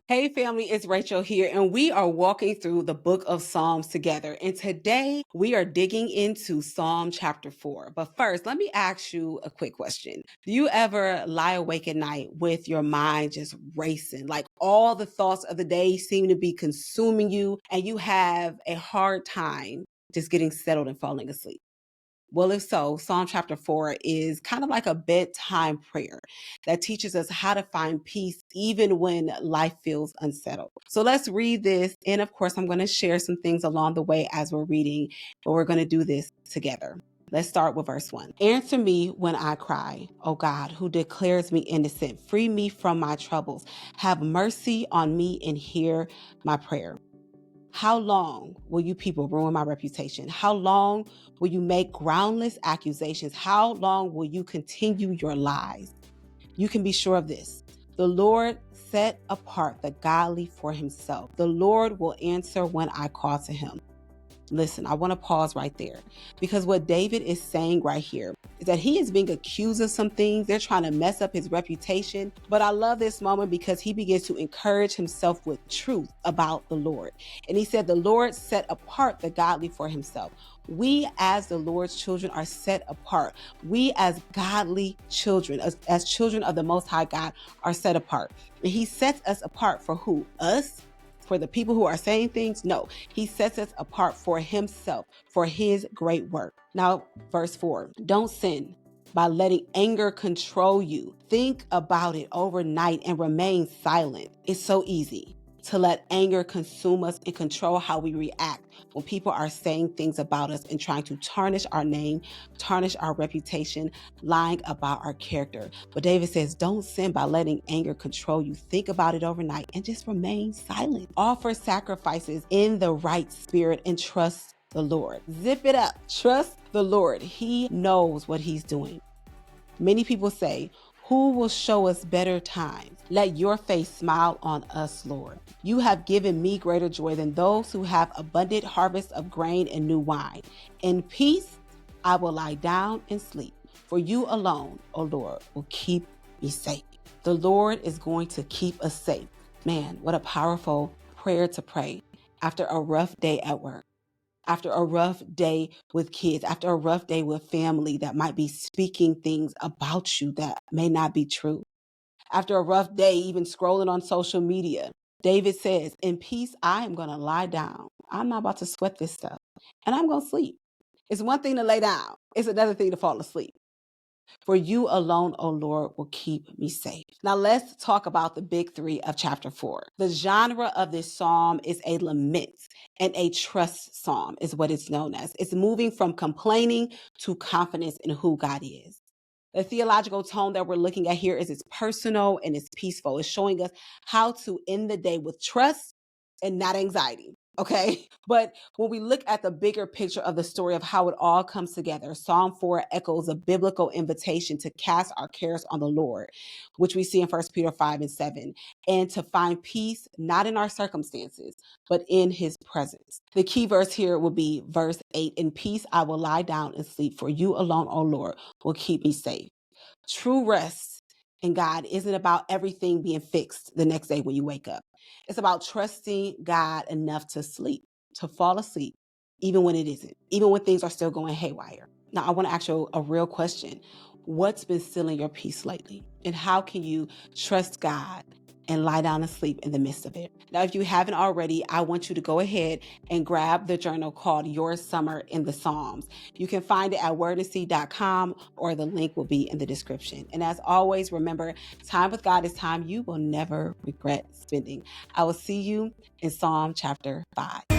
Hey family, it's Rachel here, and we are walking through the book of Psalms together. And today we are digging into Psalm chapter 4. But first, let me ask you a quick question. Do you ever lie awake at night with your mind just racing? Like all the thoughts of the day seem to be consuming you, and you have a hard time just getting settled and falling asleep? Well, if so, Psalm chapter 4 is kind of like a bedtime prayer that teaches us how to find peace even when life feels unsettled. So let's read this. And of course, I'm going to share some things along the way as we're reading, but we're going to do this together. Let's start with verse 1. Answer me when I cry, O God, who declares me innocent. Free me from my troubles. Have mercy on me and hear my prayer. How long will you people ruin my reputation? How long will you make groundless accusations? How long will you continue your lies? You can be sure of this. The Lord set apart the godly for himself. The Lord will answer when I call to him. Listen, I want to pause right there because what David is saying right here is that he is being accused of some things. They're trying to mess up his reputation. But I love this moment because he begins to encourage himself with truth about the Lord. And he said, the Lord set apart the godly for himself. We as the Lord's children are set apart. We as godly children, as children of the Most High God, are set apart. And he sets us apart for who? Us? For the people who are saying things? No, he sets us apart for himself, for his great work. Now, verse 4, don't sin by letting anger control you. Think about it overnight and remain silent. It's so easy to let anger consume us and control how we react when people are saying things about us and trying to tarnish our name, tarnish our reputation, lying about our character. But David says, don't sin by letting anger control you. Think about it overnight and just remain silent. Offer sacrifices in the right spirit and trust the Lord. Zip it up. Trust the Lord. He knows what he's doing. Many people say, who will show us better times? Let your face smile on us, Lord. You have given me greater joy than those who have abundant harvest of grain and new wine. In peace, I will lie down and sleep. For you alone, O Lord, will keep me safe. The Lord is going to keep us safe. Man, what a powerful prayer to pray after a rough day at work, after a rough day with kids, after a rough day with family that might be speaking things about you that may not be true. After a rough day, even scrolling on social media, David says, in peace, I am going to lie down. I'm not about to sweat this stuff. And I'm going to sleep. It's one thing to lay down. It's another thing to fall asleep. For you alone, O Lord, will keep me safe. Now let's talk about the big three of chapter 4. The genre of this psalm is a lament and a trust psalm is what it's known as. It's moving from complaining to confidence in who God is. The theological tone that we're looking at here is it's personal and it's peaceful. It's showing us how to end the day with trust and not anxiety. Okay. But when we look at the bigger picture of the story of how it all comes together, Psalm 4 echoes a biblical invitation to cast our cares on the Lord, which we see in 1 Peter 5 and 7, and to find peace, not in our circumstances, but in his presence. The key verse here will be verse 8. In peace, I will lie down and sleep, for you alone, O Lord, will keep me safe. True rest in God isn't about everything being fixed the next day when you wake up. It's about trusting God enough to sleep, to fall asleep, even when it isn't, even when things are still going haywire. Now, I want to ask you a real question. What's been stealing your peace lately? And how can you trust God and lie down and sleep in the midst of it? Now, if you haven't already, I want you to go ahead and grab the journal called Your Summer in the Psalms. You can find it at wordseed.com or the link will be in the description. And as always, remember, time with God is time you will never regret spending. I will see you in Psalm chapter 5.